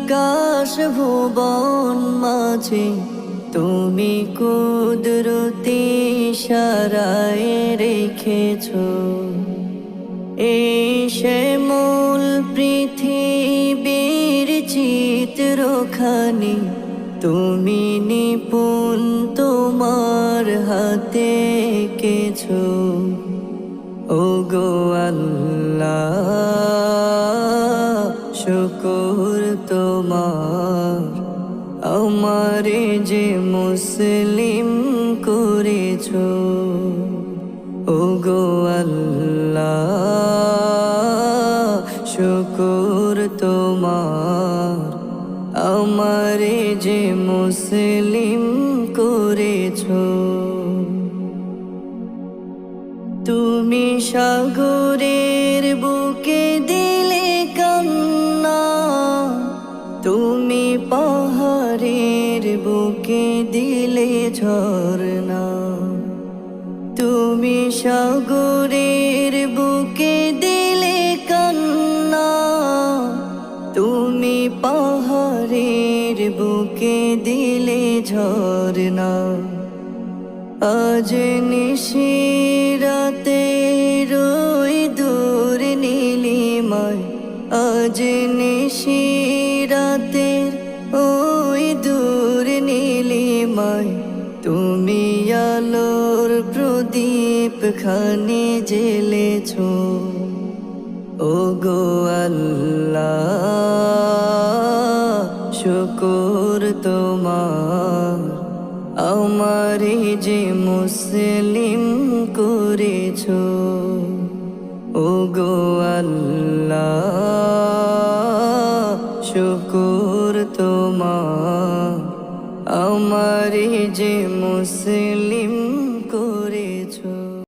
আকাশ ভুবন মাঝে তুমি কুদরতি ইশারায় রেখেছো এই শ্যামল পৃথিবীর চিত্রখানি তুমি নিপুণ তোমার হাতে এঁকেছো ওগো আল্লাহ শুকর তোমার আমারে যে মুসলিম করেছো ওগো আল্লাহ শুকর তোমার আমারে যে মুসলিম করেছো তুমি সাগরের বুকে দিলে কান্না তুমি পাহাড়ের বুকে দিলে ঝরনা তুমি সাগরের বুকে দিলে কান্না তুমি পাহাড়ের বুকে দিলে ঝরনা আজ নিশিরাতে রই দূর নীলিমায় আজ নিশিরাতে ওই দূর নীলিমায় তুমি আলোর প্রদীপ খানি জ্বেলেছো ওগো আল্লাহ শুকর তোমার আমারে যে মুসলিম করেছো ওগো আল্লাহ শুকর তোমার আমারে যে মুসলিম